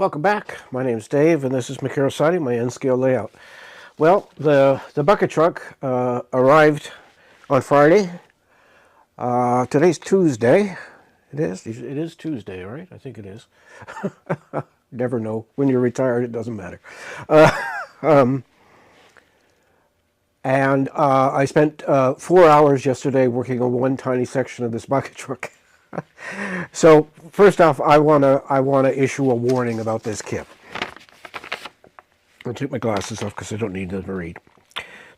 Welcome back. My name's Dave, and this is Macaro Siding, my N-scale layout. Well, the bucket truck arrived on Friday. Today's Tuesday. It is Tuesday, right? I think it is. Never know. When you're retired, it doesn't matter. I spent 4 hours yesterday working on one tiny section of this bucket truck. So first off, I wanna issue a warning about this kit. I'll take my glasses off because I don't need them to read.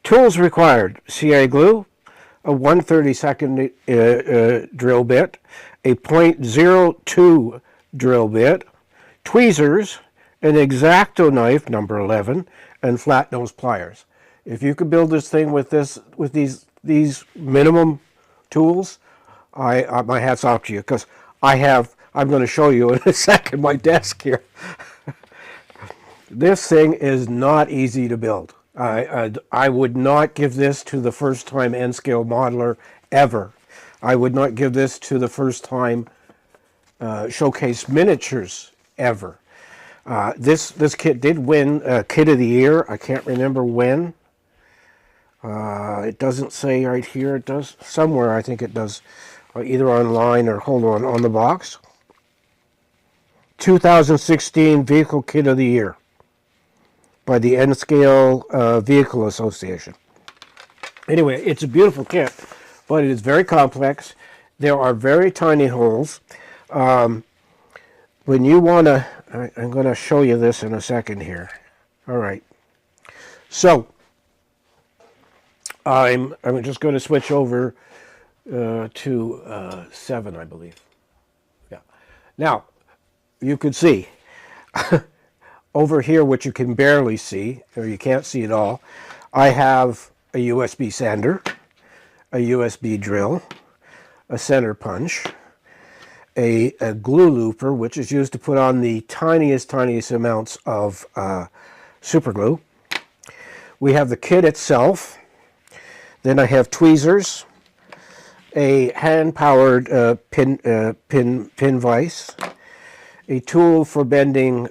Tools required: CA glue, a 1/32 drill bit, a .02 drill bit, tweezers, an X-Acto knife number 11, and flat nose pliers. If you could build this thing with these minimum tools, my hat's off to you, because I'm going to show you in a second my desk here. This thing is not easy to build. I would not give this to the first time N-scale modeler ever. I would not give this to the first time Showcase Minatures ever. This kit did win Kit of the Year. I can't remember when. It doesn't say right here. It does somewhere. I think it does, either online or on the box. 2016 Vehicle Kit of the Year by the N-scale Vehicle Association. Anyway, it's a beautiful kit, but it is very complex. There are very tiny holes. When you want to, I'm going to show you this in a second here. All right. So I'm just going to switch over to 7, I believe. Yeah. Now, you can see over here, which you can barely see, or you can't see at all, I have a USB sander, a USB drill, a center punch, a glue looper, which is used to put on the tiniest amounts of super glue. We have the kit itself. Then I have tweezers, a hand-powered pin vise, a tool for bending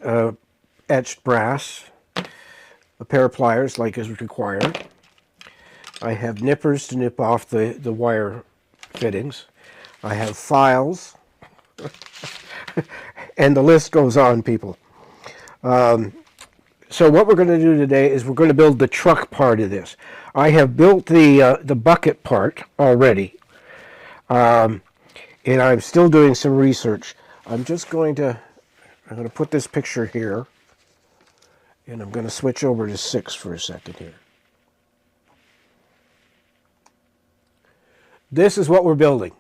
etched brass, a pair of pliers like is required. I have nippers to nip off the wire fittings. I have files, and the list goes on, people. So what we're going to do today is we're going to build the truck part of this. I have built the bucket part already, and I'm still doing some research. I'm going to put this picture here, and I'm going to switch over to 6 for a second here. This is what we're building.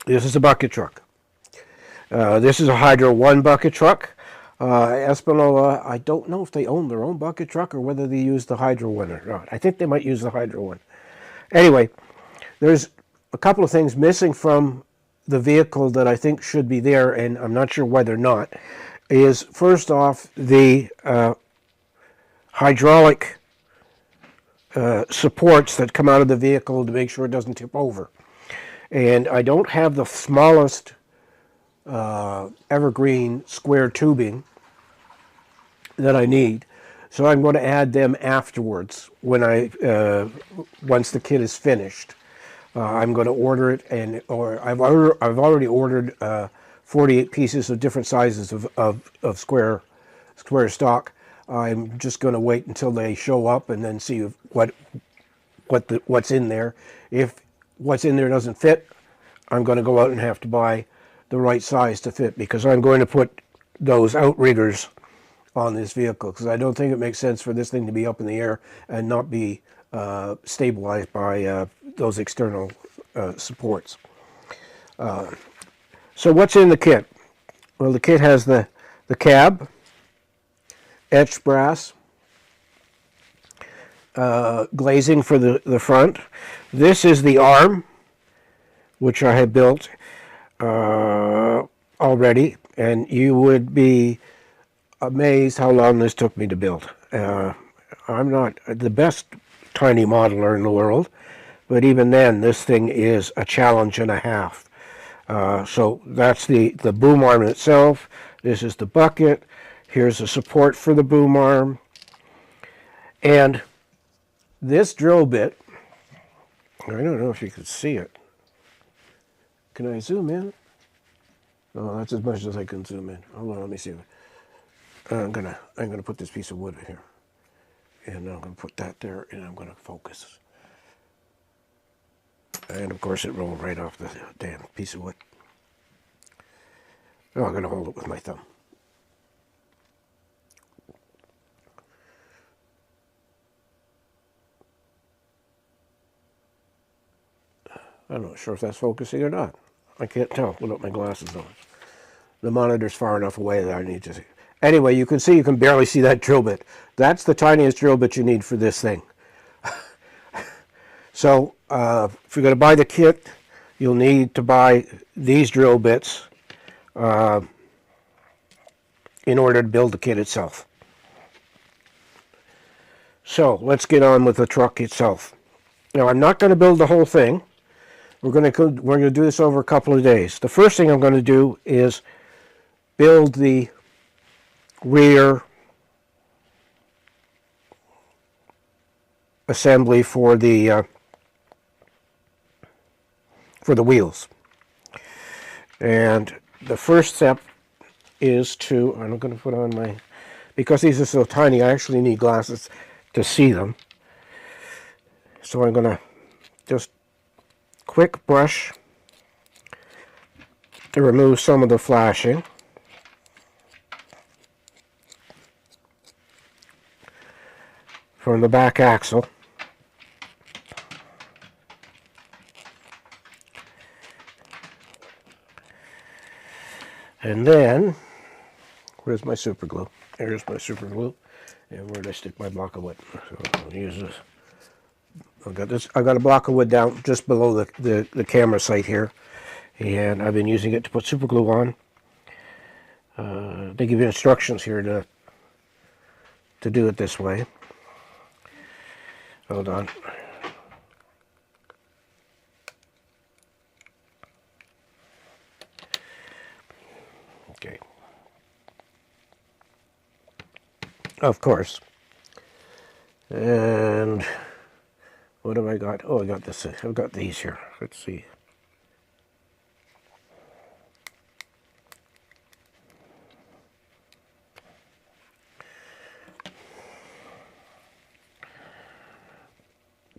This is a bucket truck. This is a Hydro 1 bucket truck. Espanola, I don't know if they own their own bucket truck or whether they use the Hydro one or not. I think they might use the Hydro one. Anyway, there's a couple of things missing from the vehicle that I think should be there, and I'm not sure why they're not. Is first off the hydraulic supports that come out of the vehicle to make sure it doesn't tip over. And I don't have the smallest evergreen square tubing that I need, so I'm going to add them afterwards when once the kit is finished. I'm going to order it, or I've already ordered 48 pieces of different sizes of square stock. I'm just going to wait until they show up and then see what's in there. If what's in there doesn't fit, I'm going to go out and have to buy the right size to fit, because I'm going to put those outriggers on this vehicle, because I don't think it makes sense for this thing to be up in the air and not be stabilized by those external supports. So what's in the kit? Well, the kit has the cab, etched brass, glazing for the front. This is the arm, which I have built already, and you would be amazed how long this took me to build. I'm not the best tiny modeler in the world, but even then, this thing is a challenge and a half. So that's the boom arm itself. This is the bucket. Here's the support for the boom arm. And this drill bit, I don't know if you can see it. Can I zoom in? Oh, that's as much as I can zoom in. Hold on, let me see. I'm gonna put this piece of wood in here. And I'm gonna put that there, and I'm gonna focus. And of course it rolled right off the damn piece of wood. Oh, I'm gonna hold it with my thumb. I'm not sure if that's focusing or not. I can't tell without my glasses on. The monitor's far enough away that I need to see. Anyway, you can see, you can barely see that drill bit. That's the tiniest drill bit you need for this thing. So, if you're going to buy the kit, you'll need to buy these drill bits in order to build the kit itself. So, let's get on with the truck itself. Now, I'm not going to build the whole thing. We're going to do this over a couple of days. The first thing I'm going to do is build the rear assembly for the wheels. And the first step is to, I'm going to put on my, because these are so tiny, I actually need glasses to see them. So I'm going to just quick brush to remove some of the flashing. From the back axle. And then, where's my super glue? Here's my super glue. And where did I stick my block of wood? So I'll use this. I've got a block of wood down just below the camera sight here. And I've been using it to put super glue on. They give you instructions here to do it this way. Hold on. Okay. Of course. And what have I got? Oh, I got this. I've got these here. Let's see.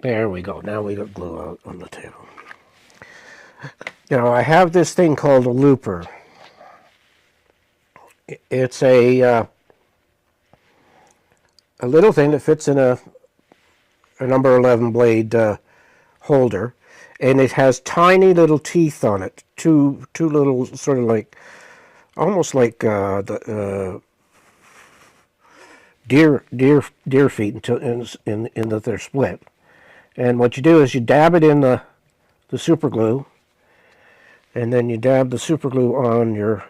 There we go. Now we got glue out on the table. Now I have this thing called a looper. It's a little thing that fits in a number 11 blade holder, and it has tiny little teeth on it. Two little sort of like, almost like the deer feet until in that they're split. And what you do is you dab it in the super glue, and then you dab the super glue on your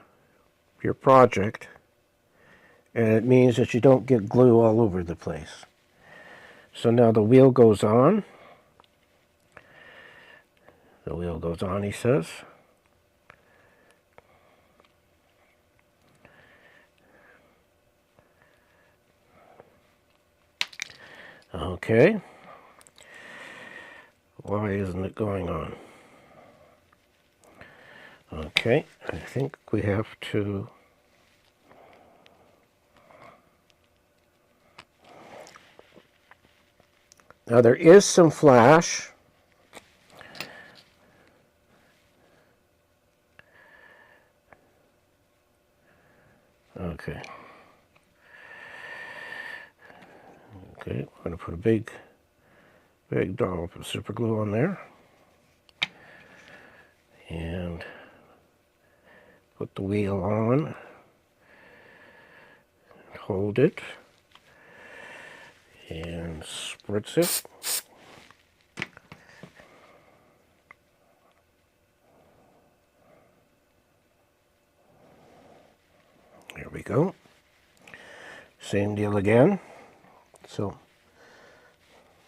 project, and it means that you don't get glue all over the place. So now the wheel goes on. The wheel goes on, he says. Okay. Why isn't it going on? Okay, I think we have to... Now there is some flash. Okay. Okay, I'm going to put a big dollop of super glue on there. And put the wheel on. Hold it. And spritz it. There we go. Same deal again. So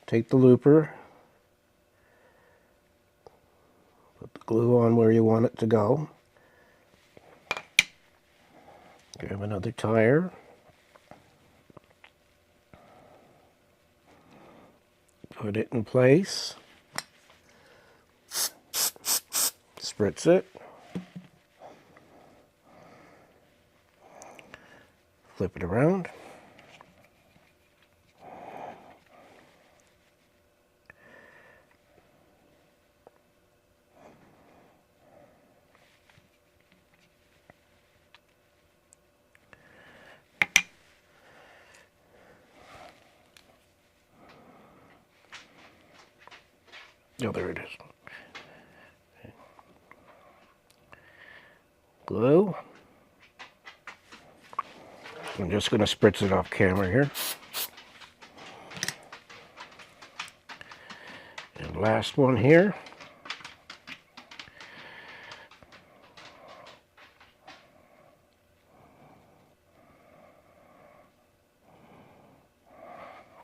take the looper, put the glue on where you want it to go. Grab another tire. Put it in place. Spritz it. Flip it around. Oh, there it is. Glue. I'm just going to spritz it off camera here. And last one here.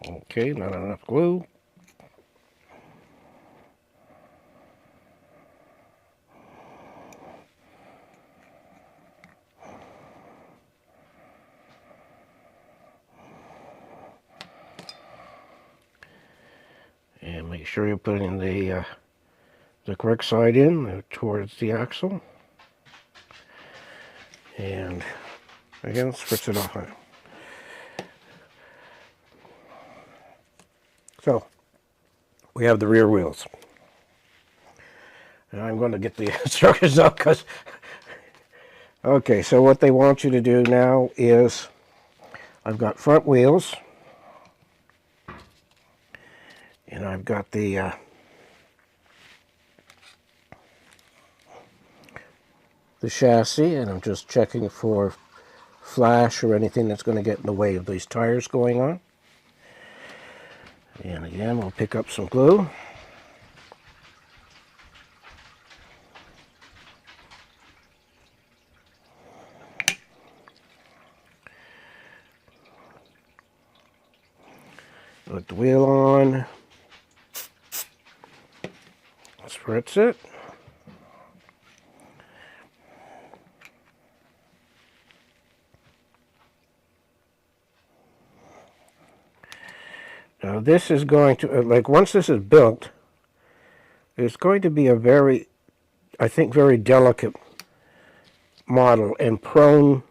Okay, not enough glue. And make sure you're putting the correct side in towards the axle. And again, spritz it off. So, we have the rear wheels. And I'm going to get the instructions up because... Okay, so what they want you to do now is... I've got front wheels. And I've got the chassis, and I'm just checking for flash or anything that's going to get in the way of these tires going on. And again, we'll pick up some glue. Put the wheel on. Spritz it. Now this is going to, like once this is built, it's going to be a very, I think, very delicate model and prone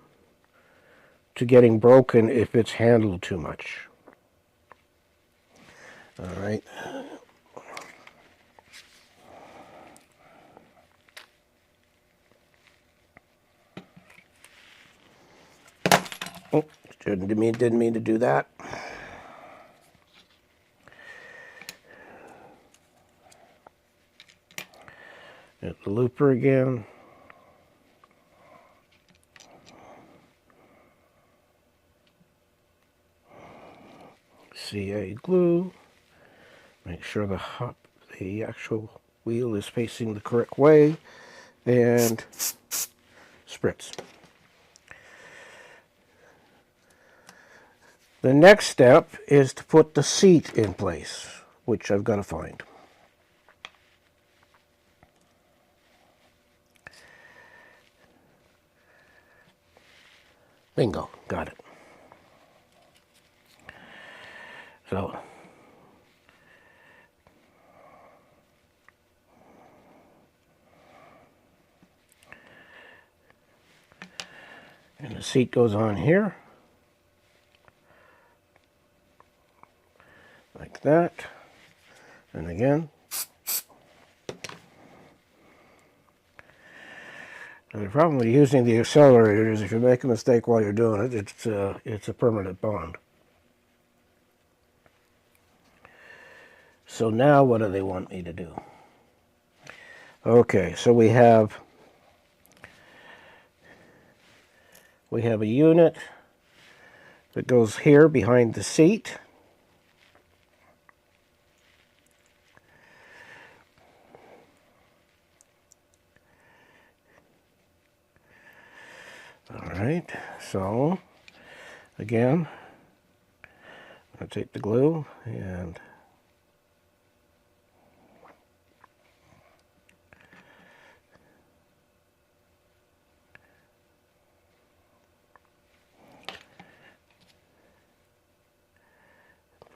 to getting broken if it's handled too much. All right. Oh, didn't mean to do that. Hit the looper again. CA glue. Make sure the actual wheel is facing the correct way, and spritz. The next step is to put the seat in place, which I've got to find. Bingo, got it. So, and the seat goes on here, like that, and again. And the problem with using the accelerator is if you make a mistake while you're doing it, it's a permanent bond. So now what do they want me to do? Okay, so we have a unit that goes here behind the seat. All right, so again, I'm going to take the glue and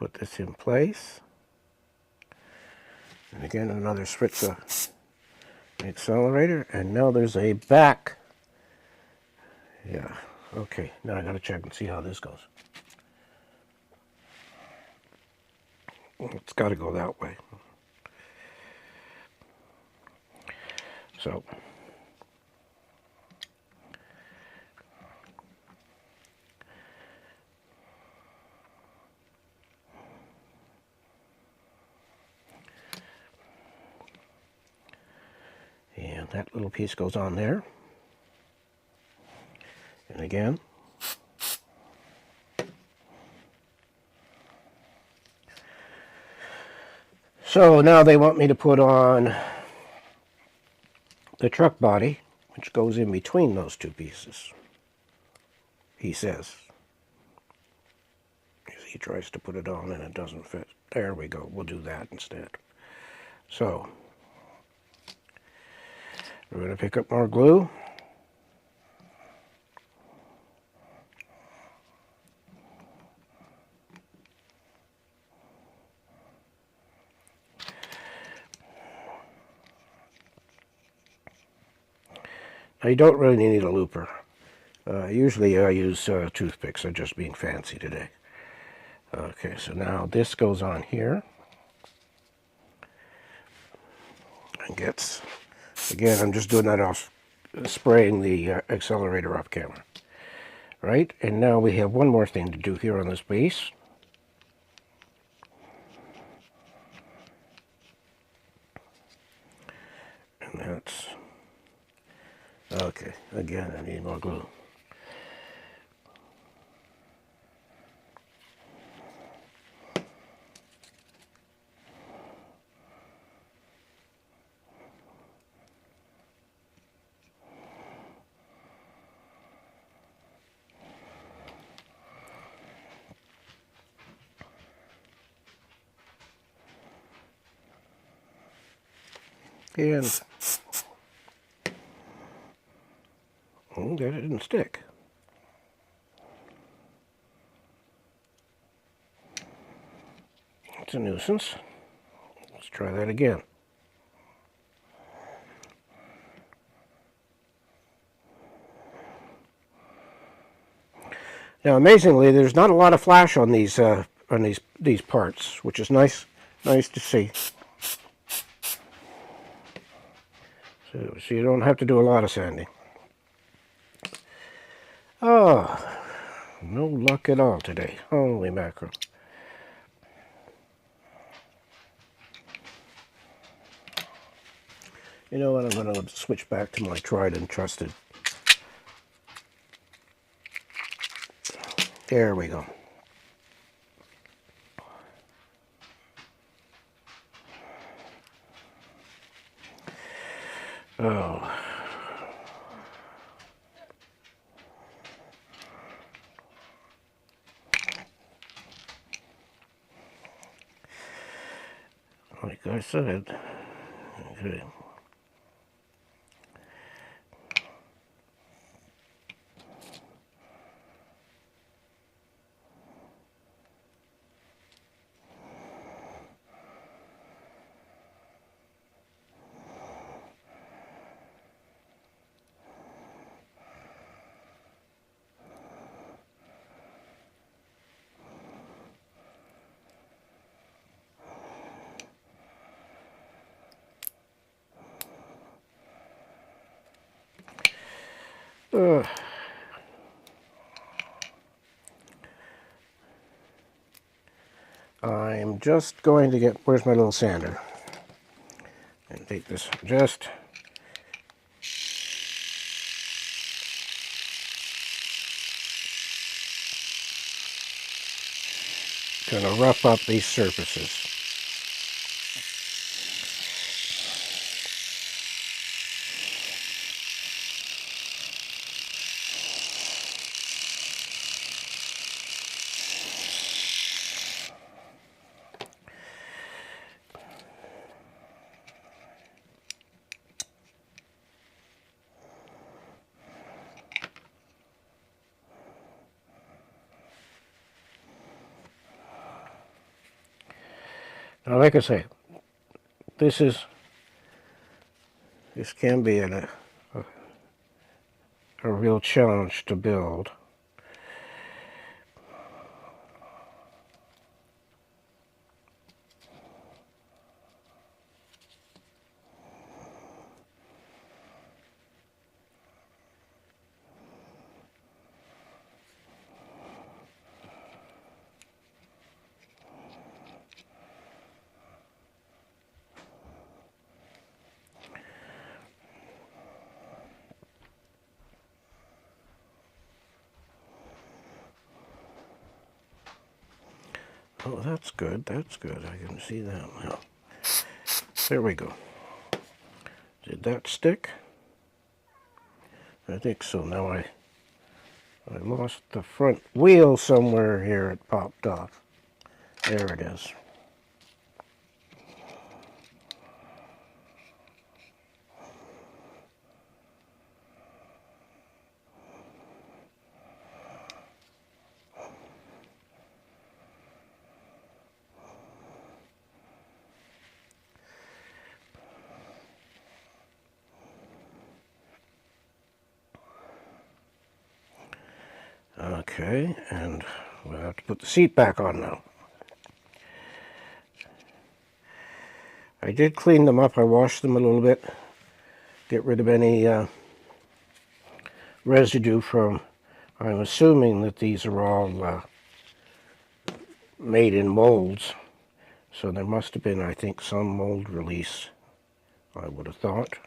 put this in place. And again, another switch of the accelerator. And now there's a back. Yeah, okay. Now I got to check and see how this goes. It's got to go that way. So, and that little piece goes on there. And again, so now they want me to put on the truck body, which goes in between those two pieces, he says. He tries to put it on and it doesn't fit. There we go. We'll do that instead. So, we're going to pick up more glue. Now, you don't really need a looper. Usually I use toothpicks. I'm just being fancy today. Okay, so now this goes on here. And gets, again, I'm just doing that off, spraying the accelerator off camera. Right, and now we have one more thing to do here on this base. And that's, okay, again, I need more glue. And oh, that didn't stick. It's a nuisance. Let's try that again. Now, amazingly, there's not a lot of flash on these parts, which is nice to see. So you don't have to do a lot of sanding. Oh, no luck at all today. Holy mackerel. You know what, I'm going to switch back to my tried and trusted. There we go. Oh. Like I said, okay. I'm just going to get, where's my little sander? And take this, just going to rough up these surfaces. Now, like I say, this can be a real challenge to build. Oh, that's good. That's good. I can see that now. There we go. Did that stick? I think so. Now I lost the front wheel somewhere here. It popped off. There it is. Okay, and we'll have to put the seat back on now. I did clean them up. I washed them a little bit. Get rid of any residue from, I'm assuming that these are all made in molds. So there must have been, I think, some mold release, I would have thought.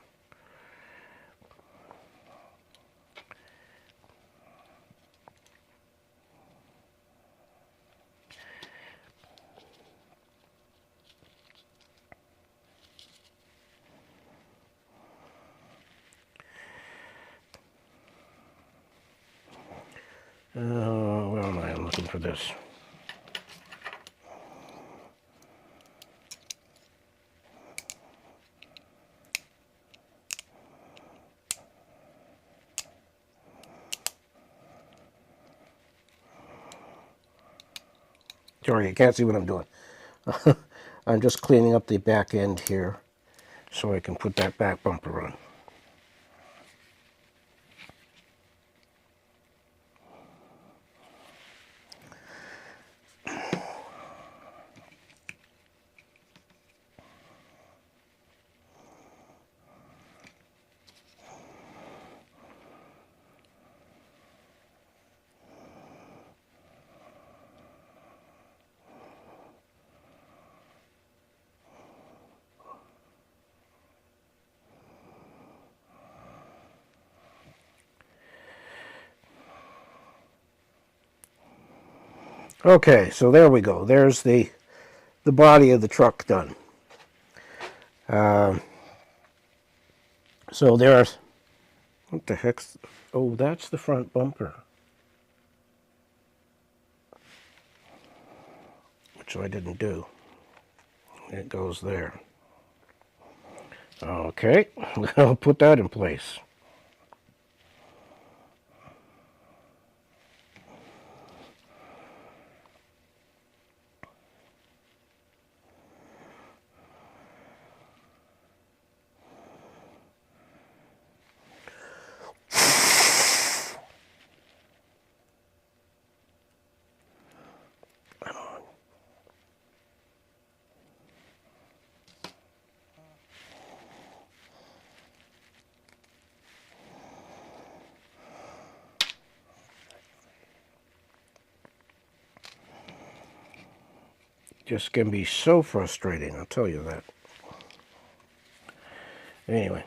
Where am I? I'm looking for this. Sorry, you can't see what I'm doing. I'm just cleaning up the back end here so I can put that back bumper on. Okay, so there we go. There's the body of the truck done. So there's, what the heck's, oh, that's the front bumper, which I didn't do. It goes there. Okay, I'll put that in place. Just can be so frustrating, I'll tell you that. Anyway.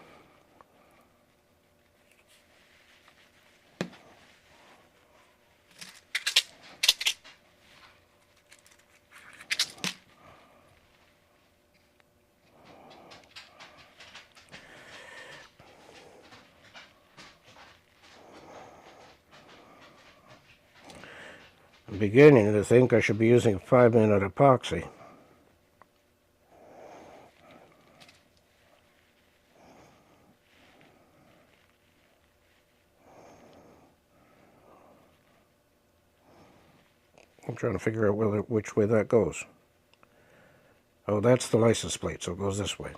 I'm beginning to think I should be using a 5-minute epoxy. I'm trying to figure out which way that goes. Oh, that's the license plate, so it goes this way.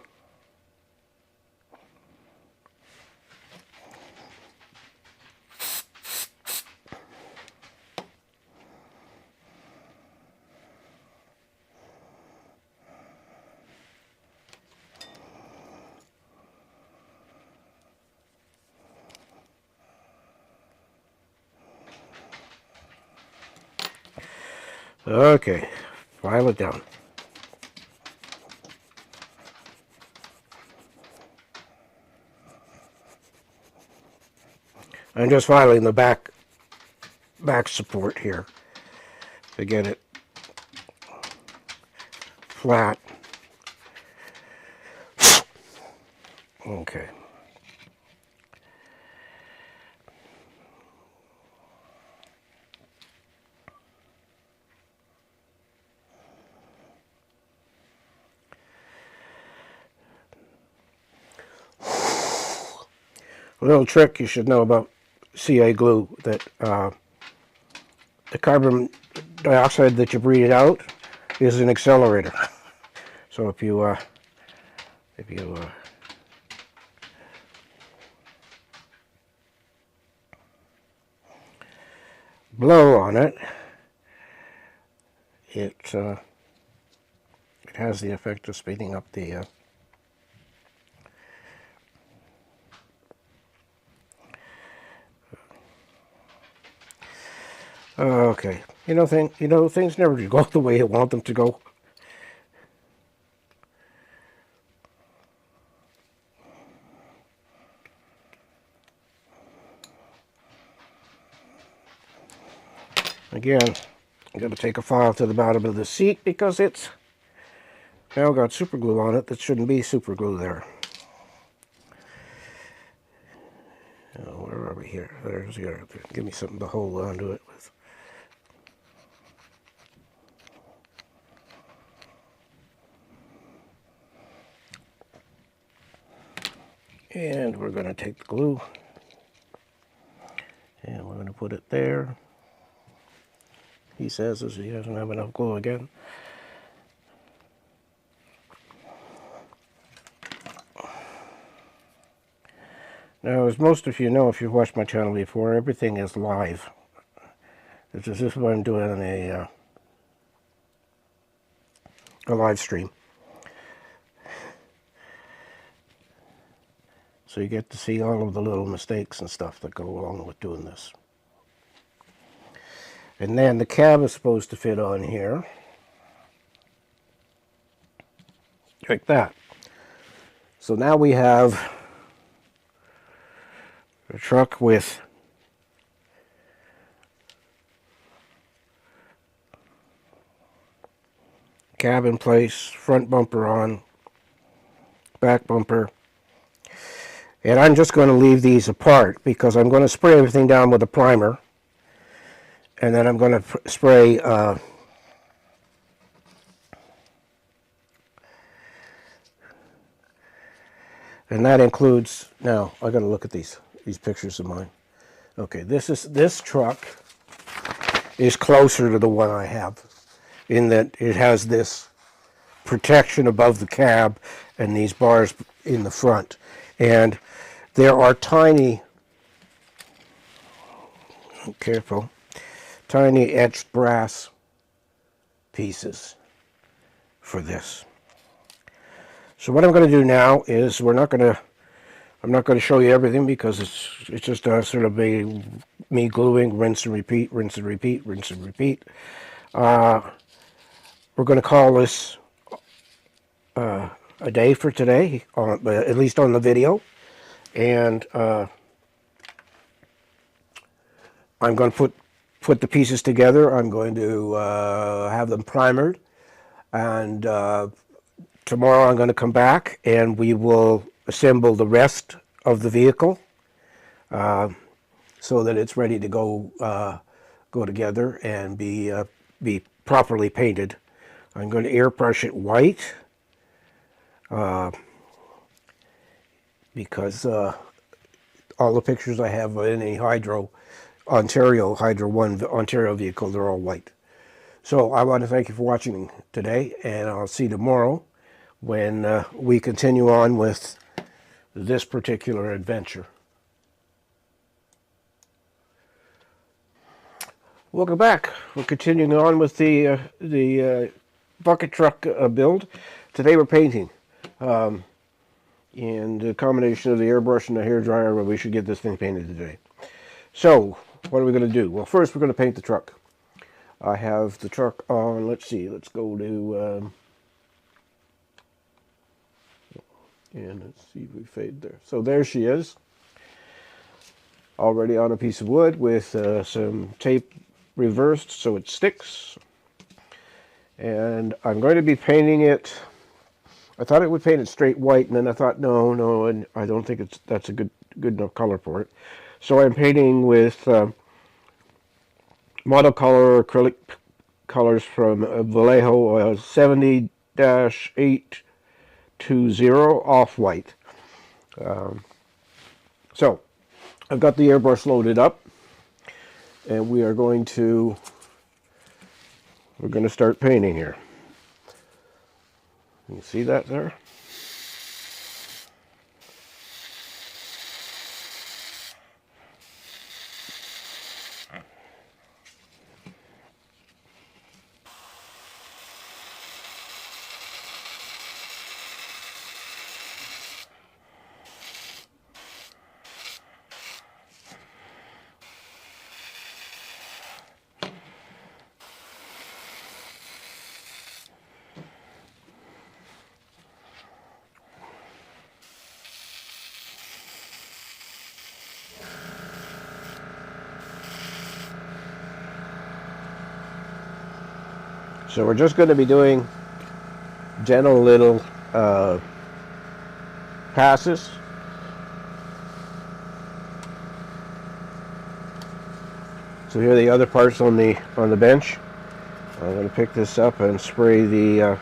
Okay, file it down. I'm just filing the back support here to get it flat. Okay. A little trick you should know about CA glue, that the carbon dioxide that you breathe out is an accelerator. So if you blow on it, it has the effect of speeding up the okay. Things never go the way you want them to go. Again, I'm going to take a file to the bottom of the seat because it's now got super glue on it that shouldn't be super glue there. Oh, where are we here? There's the other. Give me something to hold on to it with. And we're going to take the glue and we're going to put it there. He says as he doesn't have enough glue again. Now, as most of you know, if you've watched my channel before, everything is live. This is what I'm doing on a live stream. So you get to see all of the little mistakes and stuff that go along with doing this. And then the cab is supposed to fit on here. Like that. So now we have a truck with cab in place, front bumper on, back bumper. And I'm just going to leave these apart because I'm going to spray everything down with a primer. And then I'm going to spray and that includes, now I got to look at these pictures of mine. Okay, this truck is closer to the one I have in that it has this protection above the cab and these bars in the front. And there are tiny, careful, tiny etched brass pieces for this. So what I'm going to do now is I'm not going to show you everything because it's just sort of me gluing, rinse and repeat, rinse and repeat, rinse and repeat. We're going to call this a day for today, at least on the video. And I'm going to put the pieces together. I'm going to have them primered, and tomorrow I'm going to come back and we will assemble the rest of the vehicle so that it's ready to go together and be properly painted. I'm going to airbrush it white because all the pictures I have in a Ontario Hydro 1 Ontario vehicle, they're all white. So I want to thank you for watching today, and I'll see you tomorrow when we continue on with this particular adventure. Welcome back. We're continuing on with the bucket truck build. Today we're painting. And the combination of the airbrush and the hairdryer, we should get this thing painted today. So, what are we going to do? Well, first we're going to paint the truck. I have the truck on, let's see, let's go to, and let's see if we fade there. So there she is, already on a piece of wood with some tape reversed so it sticks. And I'm going to be painting it, I thought it would paint it straight white, and then I thought, no, and I don't think that's a good enough color for it. So I'm painting with monocolor acrylic colors from Vallejo 70-820 off-white. So I've got the airbrush loaded up, and we're going to start painting here. You see that there? So we're just going to be doing gentle little passes. So here are the other parts on the bench. I'm going to pick this up and spray the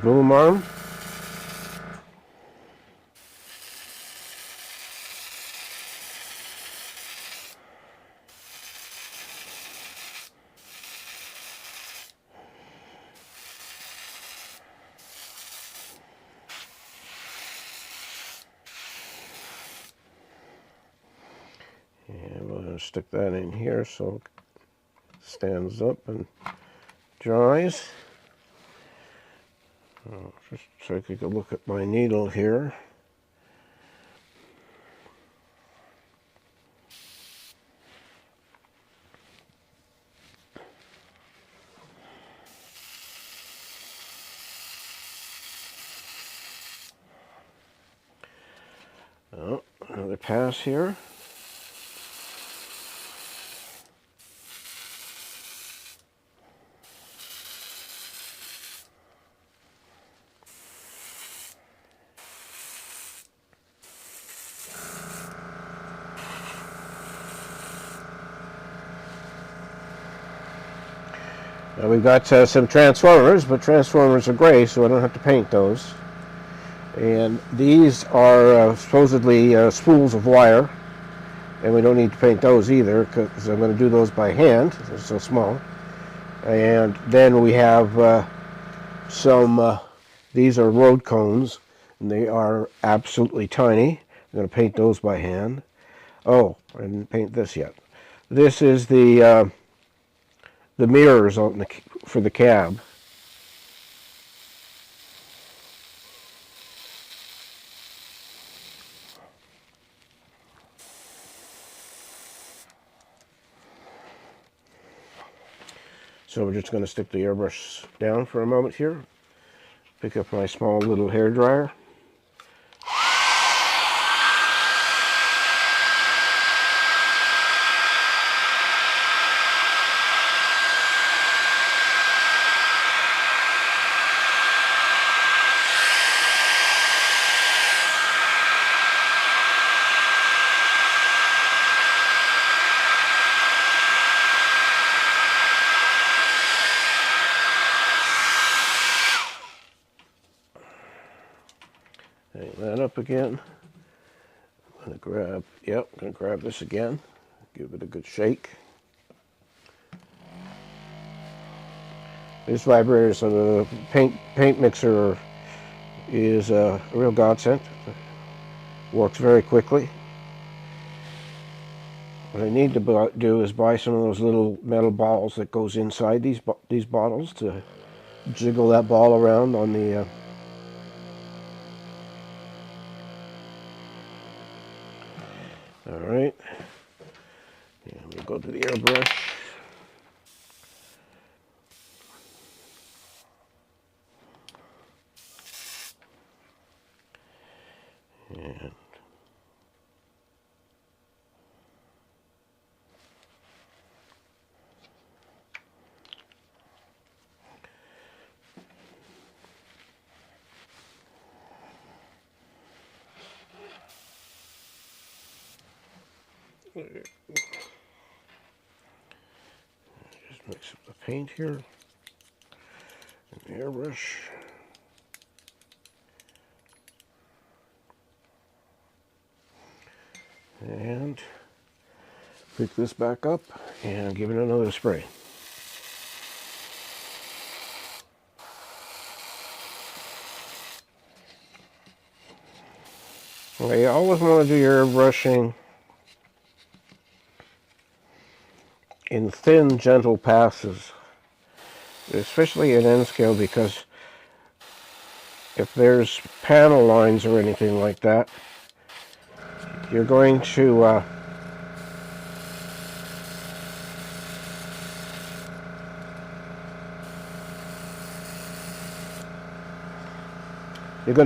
boom arm. And we're going to stick that in here so it stands up and dries. Just taking a look at my needle here. Oh, another pass here. Now we've got some transformers, but transformers are gray, so I don't have to paint those. And these are supposedly spools of wire, and we don't need to paint those either because I'm going to do those by hand. They're so small. And then we have some, these are road cones, and they are absolutely tiny. I'm going to paint those by hand. Oh, I didn't paint this yet. This is the mirrors on for the cab. So we're just going to stick the airbrush down for a moment here. Pick up my small little hairdryer. Hang that up again. I'm gonna grab this again, give it a good shake. This vibrator, so the paint mixer is a real godsend. Works very quickly. What I need to do is buy some of those little metal balls that goes inside these bottles to jiggle that ball around on the all right. And we go to the airbrush. And just mix up the paint here and the airbrush. And pick this back up and give it another spray. Okay, you always want to do your airbrushing in thin, gentle passes, especially at N scale, because if there's panel lines or anything like that, you're going to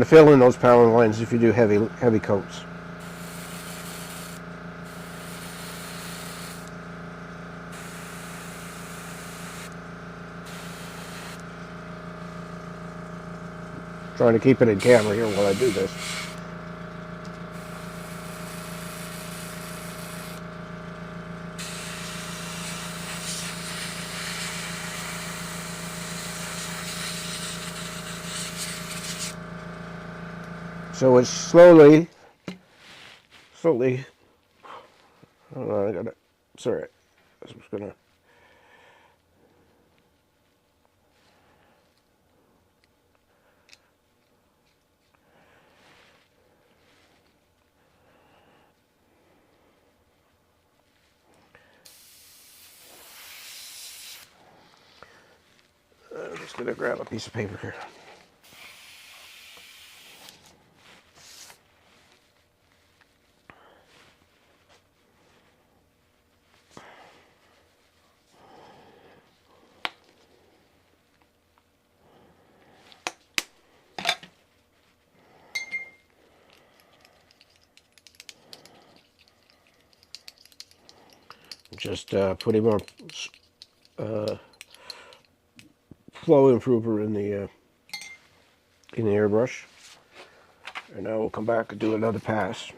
fill in those panel lines if you do heavy coats. Trying to keep it in camera here while I do this. So it's slowly, hold on, I gotta, sorry, I was gonna, I'm just gonna grab a piece of paper here. Just putting more flow improver in the airbrush, and now we'll come back and do another pass.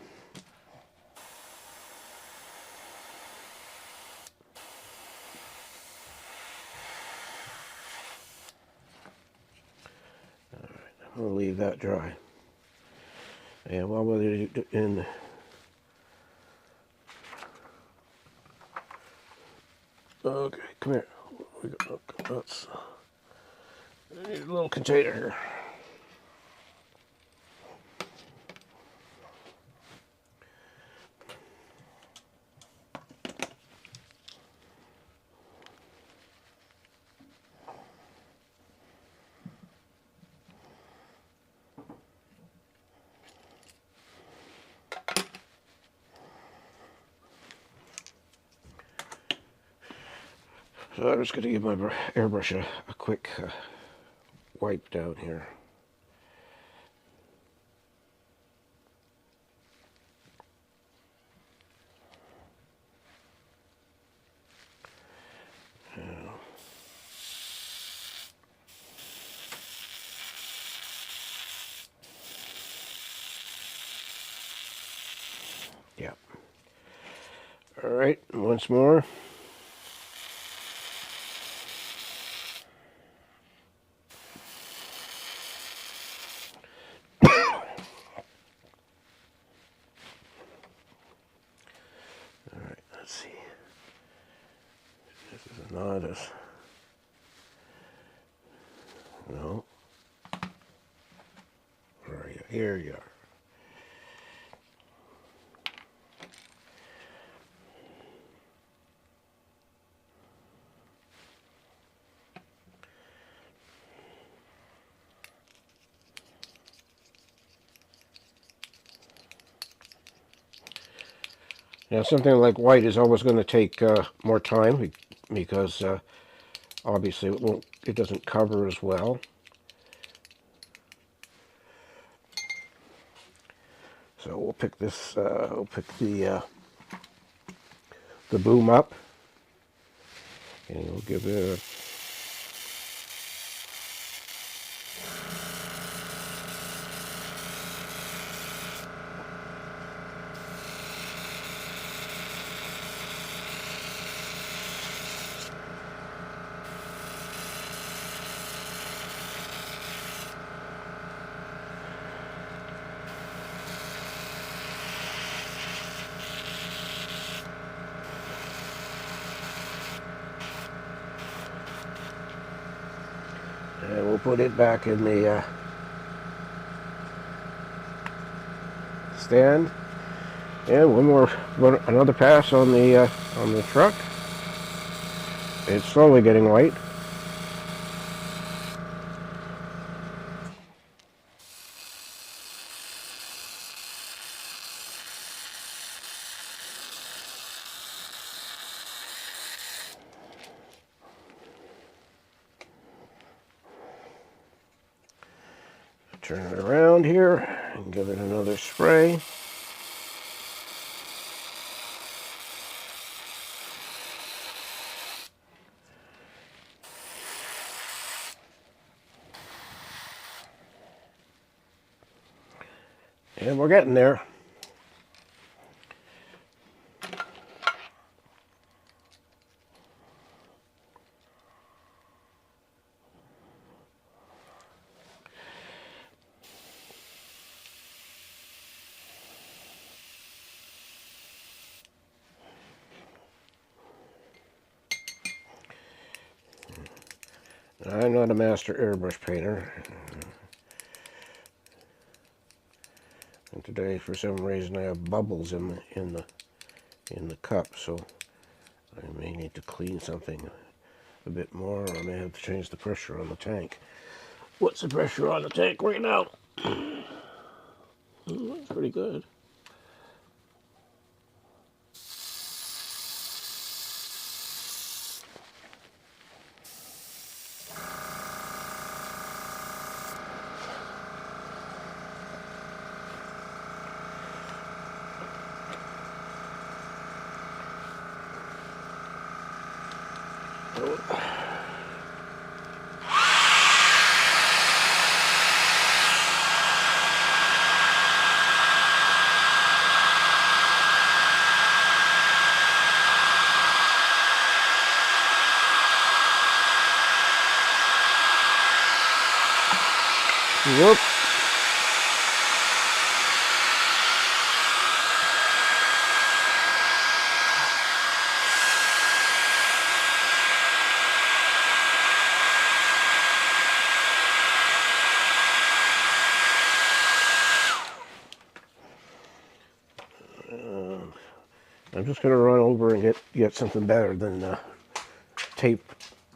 All right, we'll leave that dry. And while we're in, okay, come here. I need a little container here. So I'm just going to give my airbrush a quick wipe down here. Yeah. All right, once more. is. No. Where are you? Here you are. Now, something like white is always going to take more time because obviously it doesn't cover as well. So we'll pick this. We'll pick the boom up, and we'll give it a and we'll put it back in the stand. And another pass on the truck. It's slowly getting white. Turn it around here and give it another spray. And we're getting there. I'm not a master airbrush painter. And today, for some reason, I have bubbles in the cup, so I may need to clean something a bit more, or I may have to change the pressure on the tank. What's the pressure on the tank right now? It's pretty good. Whoop. I'm just going to run over and get something better than tape.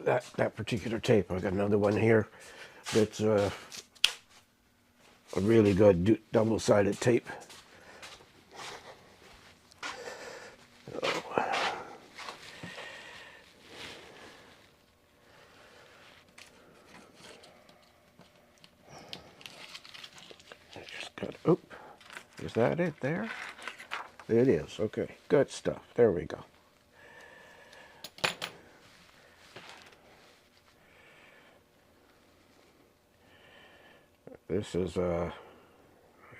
That particular tape. I've got another one here that's a really good double-sided tape. I just got. Oop. Is that it there? It is. Okay. Good stuff. There we go. This is I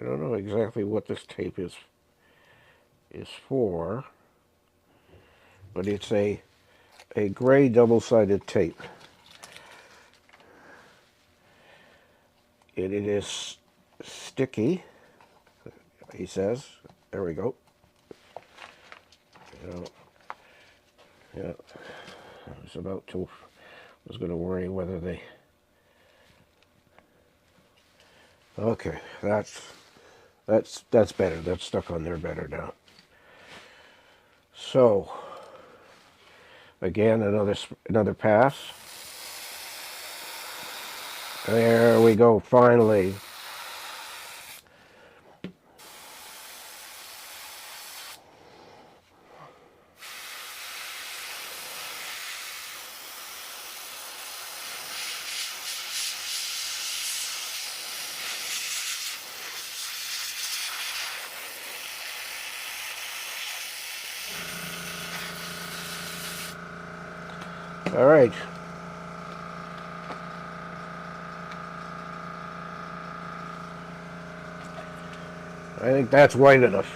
don't know exactly what this tape is for, but it's a gray double-sided tape. It is sticky, he says. There we go. Yeah. was going to worry whether they. Okay, that's better. That's stuck on there better now. So again, another pass. There we go, finally. All right. I think that's white enough.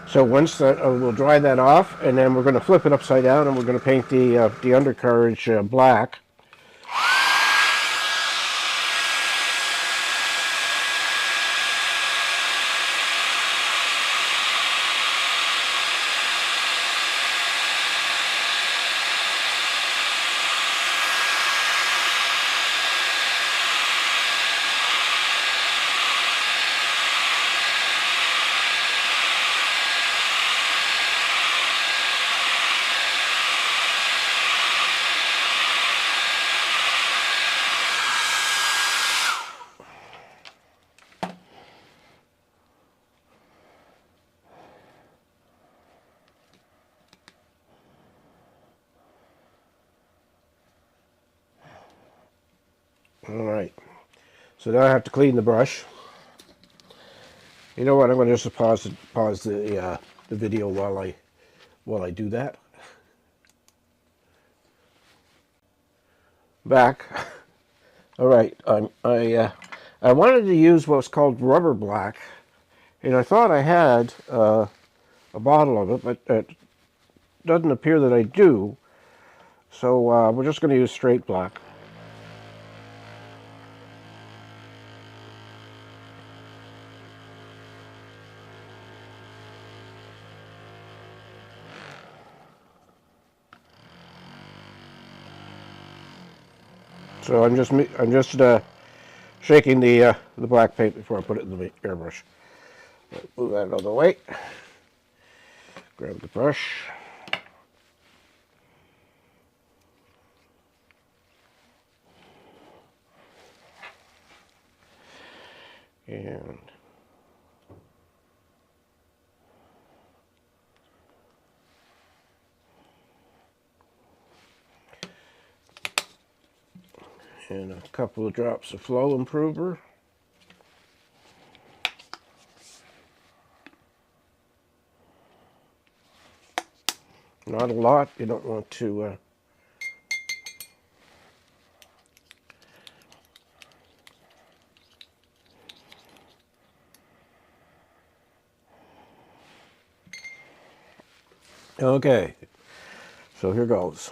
So once that, we'll dry that off, and then we're going to flip it upside down, and we're going to paint the undercarriage black. All right, so now I have to clean the brush. You know what? I'm going to just pause the video while I do that. Back. All right, I wanted to use what's called rubber black, and I thought I had a bottle of it, but it doesn't appear that I do. So we're just going to use straight black. So I'm just shaking the black paint before I put it in the airbrush. Move that out of the way. Grab the brush. And a couple of drops of flow improver. Not a lot. You don't want to okay, so here goes.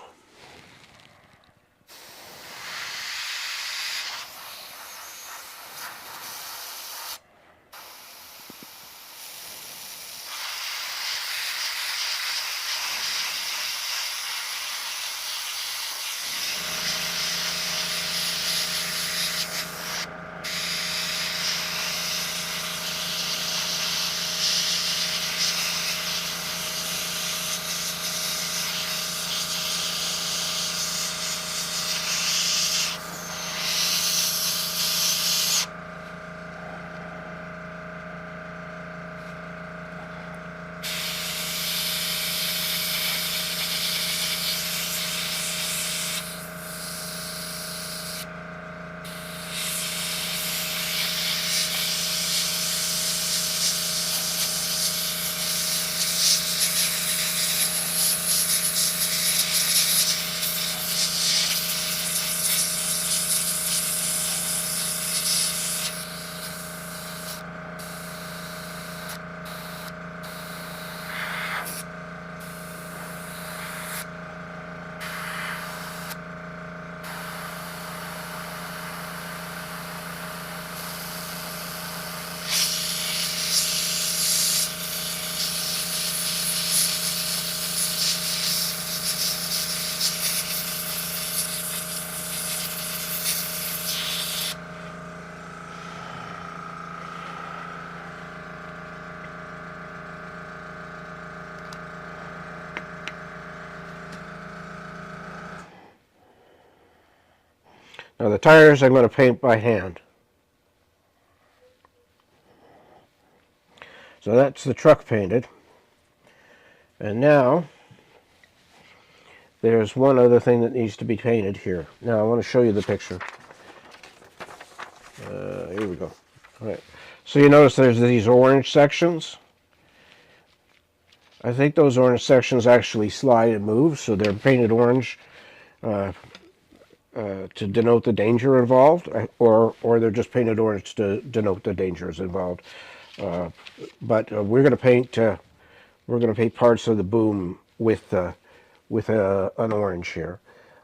Now the tires I'm going to paint by hand. So that's the truck painted. And now there's one other thing that needs to be painted here. Now I want to show you the picture. Here we go. All right. So you notice there's these orange sections. I think those orange sections actually slide and move, so they're painted orange to denote the danger involved, or they're just painted orange to denote the dangers involved. But we're going to paint parts of the boom with an orange here.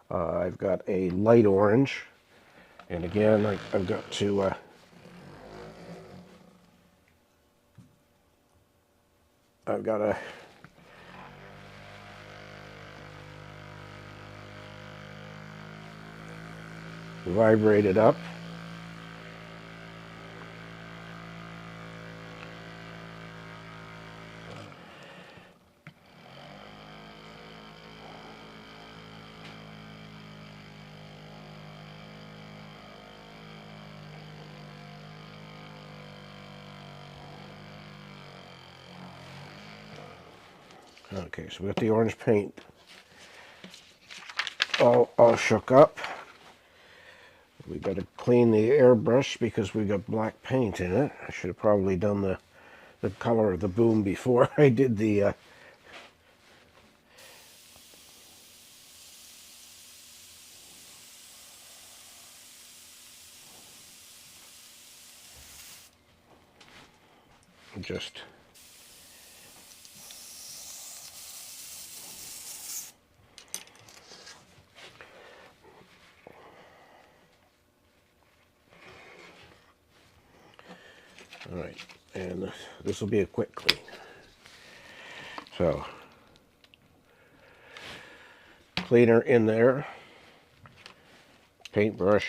I've got a light orange, and again I've got to vibrate it up. Okay, so we got the orange paint all shook up. We got to clean the airbrush because we got black paint in it. I should have probably done the color of the boom before I did the just all right, and this will be a quick clean. So cleaner in there, paintbrush,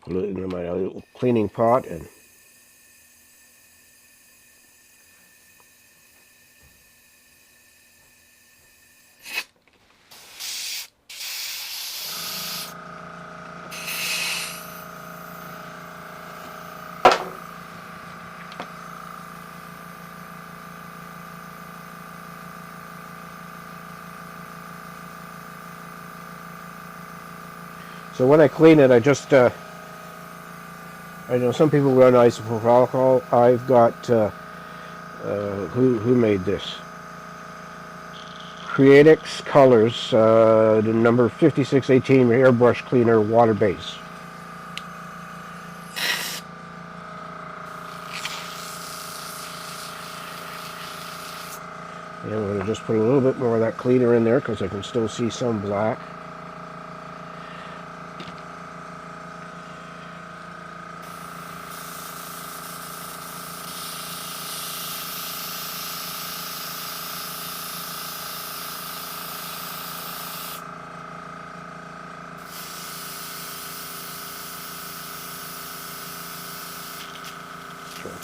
put it into my little cleaning pot and so when I clean it, I just, I know some people run isopropyl alcohol. I've got, who made this? Creatix Colors, the number 5618 airbrush cleaner water base. And I'm going to just put a little bit more of that cleaner in there because I can still see some black.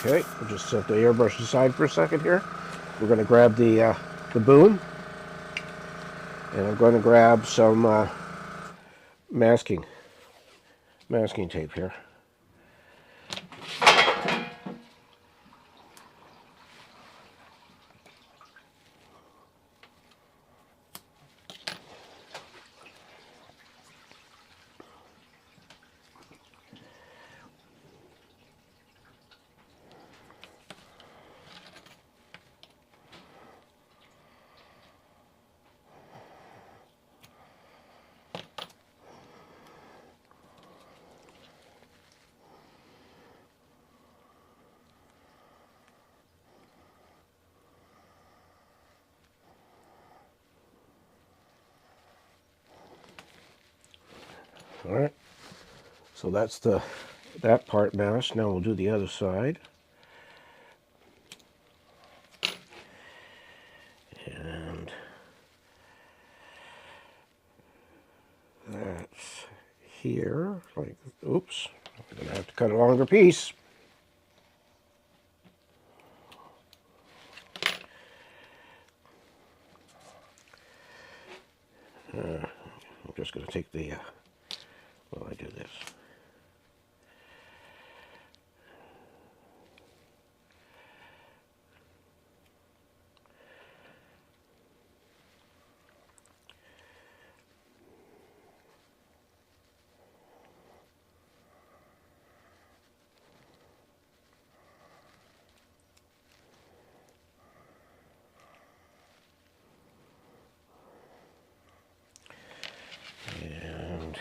Okay, we'll just set the airbrush aside for a second here. We're going to grab the boom, and I'm going to grab some masking tape here. All right, so that's that part masked. Now we'll do the other side. And that's here. Like, oops, I'm gonna have to cut a longer piece. I'm just going to take the, well, I do this. And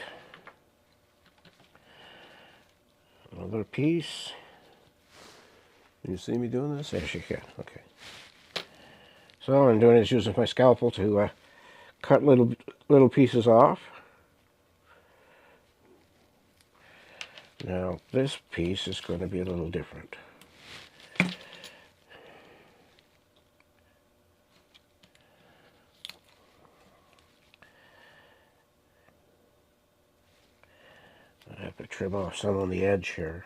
another piece. Can you see me doing this? Yes, you can. Okay. So all I'm doing is using my scalpel to cut little pieces off. Now this piece is going to be a little different. I have to trim off some on the edge here.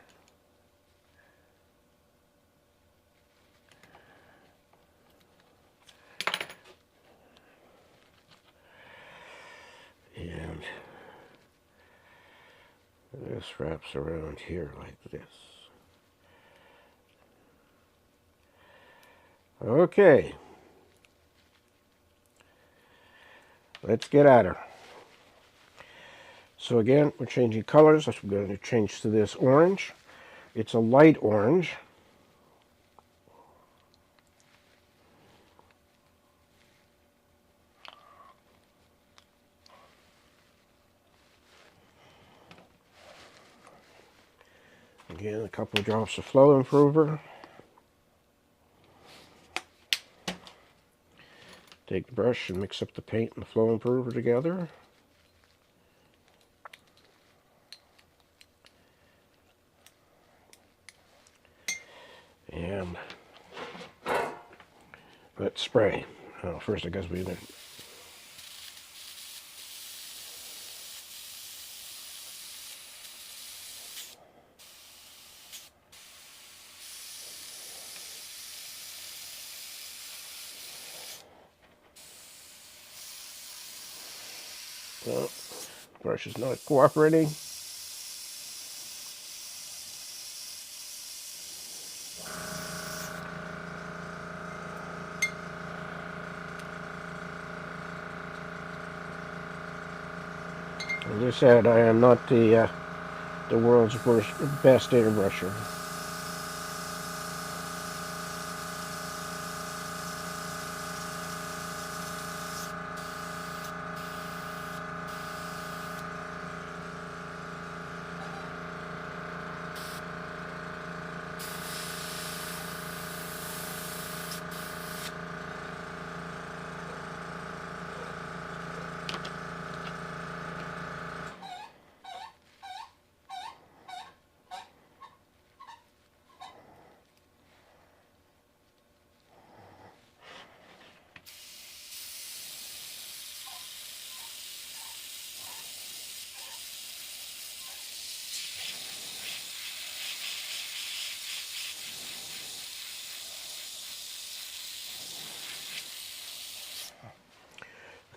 And this wraps around here like this. Okay. Let's get at her. So again, we're changing colors. I'm going to change to this orange. It's a light orange. Again, a couple of drops of flow improver. Take the brush and mix up the paint and the flow improver together. And let's spray. Oh, first I guess we need. Well, brush is not cooperating. As I said, I am not the world's best airbrusher.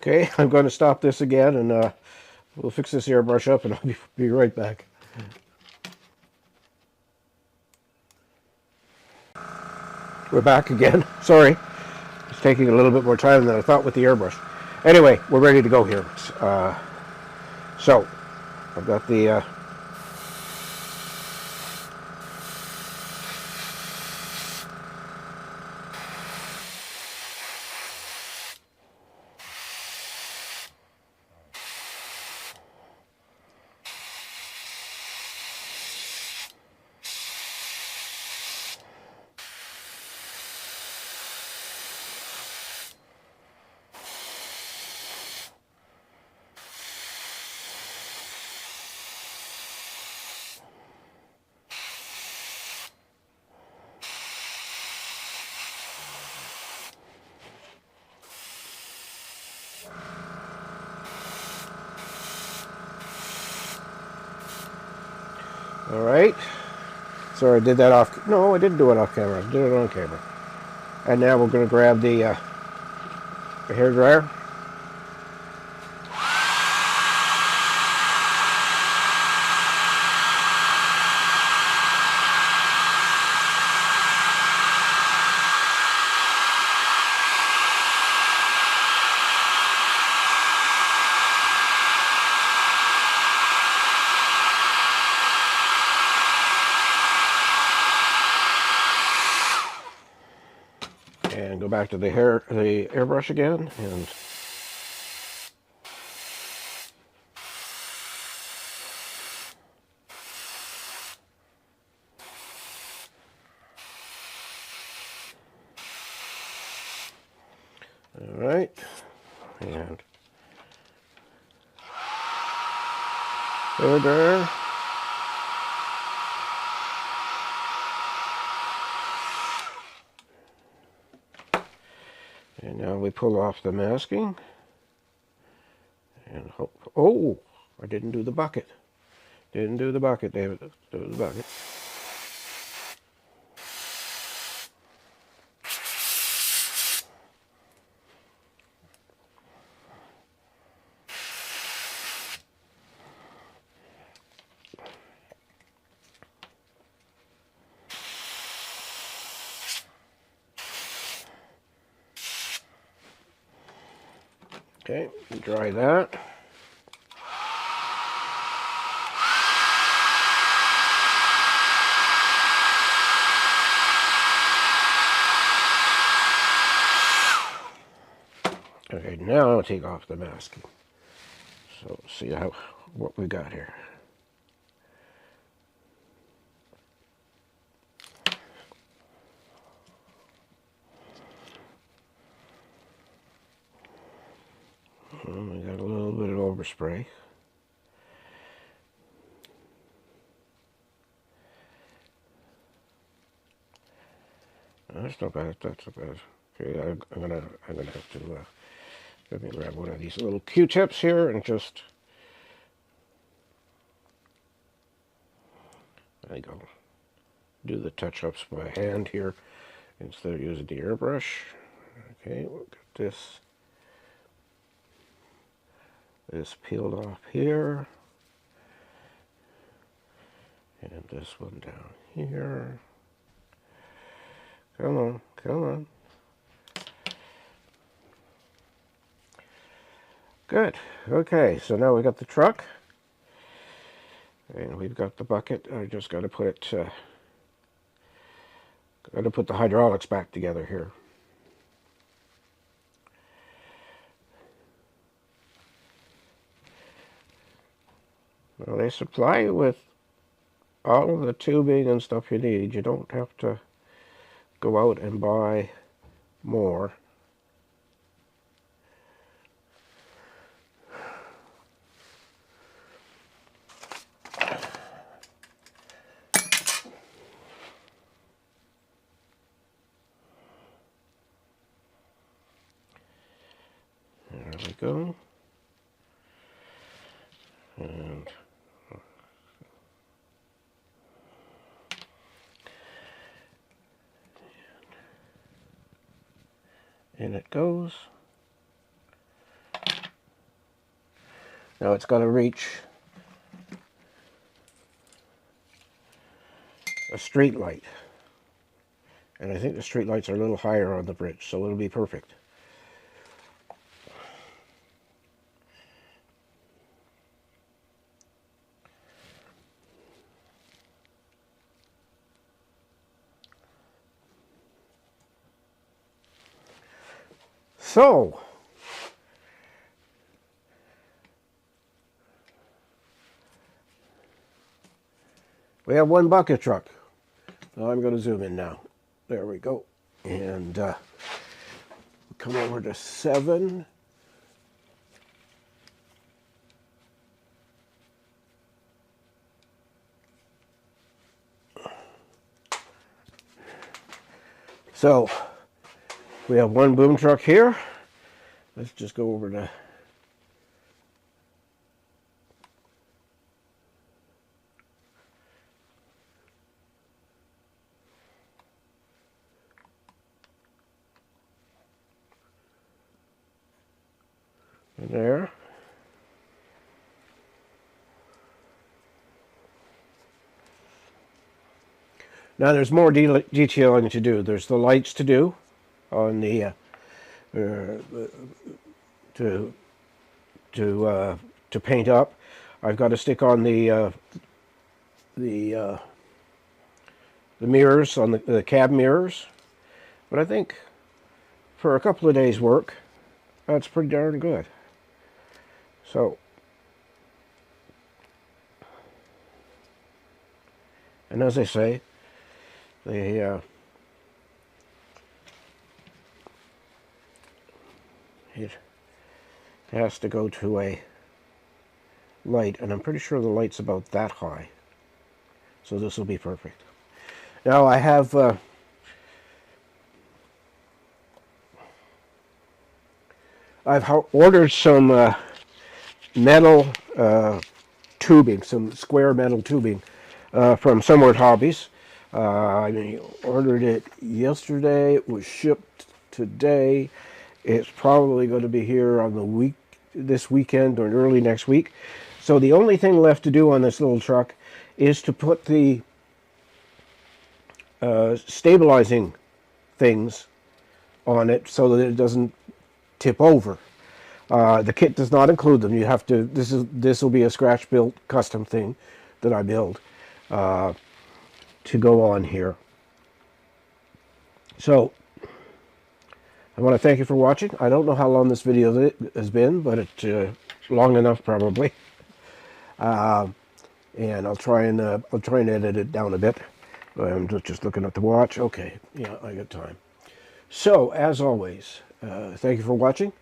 Okay, I'm going to stop this again, and we'll fix this airbrush up, and I'll be right back. We're back again. Sorry. It's taking a little bit more time than I thought with the airbrush. Anyway, we're ready to go here. So, I've got the... All right. Sorry, I did that off... No, I didn't do it off camera. I did it on camera. And now we're going to grab the hair dryer. And go back to the airbrush again, and all right, and there. And now we pull off the masking, and hope. Oh, I didn't do the bucket. Didn't do the bucket, David. Do the bucket. Okay, dry that. Okay, now I'll take off the masking. So see what we got here. We got a little bit of overspray. That's not bad. That's not bad. Okay, I'm gonna have to let me grab one of these little Q-tips here and just there you go. Do the touch-ups by hand here instead of using the airbrush. Okay, we'll get this peeled off here, and this one down here. Come on, come on. Good. Okay, so now we got the truck, and we've got the bucket. I just got to put it. Got to put the hydraulics back together here. Well, they supply you with all of the tubing and stuff you need. You don't have to go out and buy more. There we go. And in it goes. Now it's got to reach a street light. And I think the street lights are a little higher on the bridge, so it'll be perfect. So, we have one bucket truck. Now I'm going to zoom in now. There we go. And come over to 7. So, we have one boom truck here. Let's just go over to there. Now there's more detailing to do. There's the lights to do on the to paint up. I've got to stick on the mirrors, on the cab mirrors. But I think for a couple of days work, that's pretty darn good. So, and as I say, it has to go to a light, and I'm pretty sure the light's about that high. So this will be perfect. Now I have I've ordered some metal tubing, some square metal tubing from Somewhat Hobbies. I ordered it yesterday. It was shipped today. It's probably going to be here on this weekend or early next week. So the only thing left to do on this little truck is to put the stabilizing things on it so that it doesn't tip over. The kit does not include them. You have to. This will be a scratch built custom thing that I build to go on here. So I want to thank you for watching. I don't know how long this video has been, but it's long enough probably. And I'll try and edit it down a bit. I'm just looking at the watch. Okay, yeah, I got time. So as always, thank you for watching.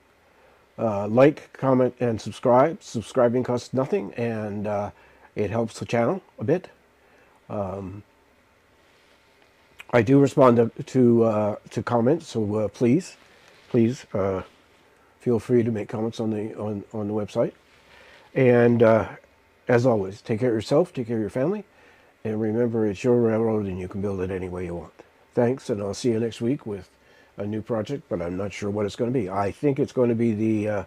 Like, comment, and subscribe. Subscribing costs nothing, and it helps the channel a bit. I do respond to comments, so please feel free to make comments on the website. And as always, take care of yourself, take care of your family, and remember, it's your railroad, and you can build it any way you want. Thanks, and I'll see you next week with a new project, but I'm not sure what it's going to be. I think it's going to be the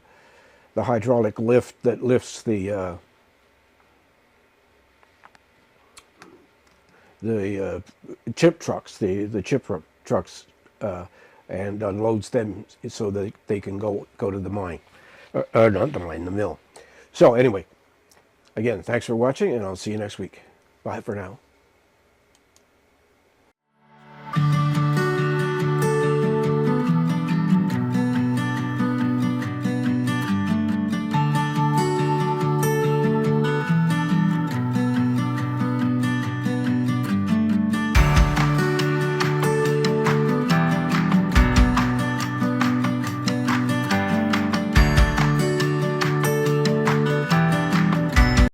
hydraulic lift that lifts the chip trucks, the chip trucks, and unloads them so that they can go to the mine, or not the mine, the mill. So anyway, again, thanks for watching, and I'll see you next week. Bye for now.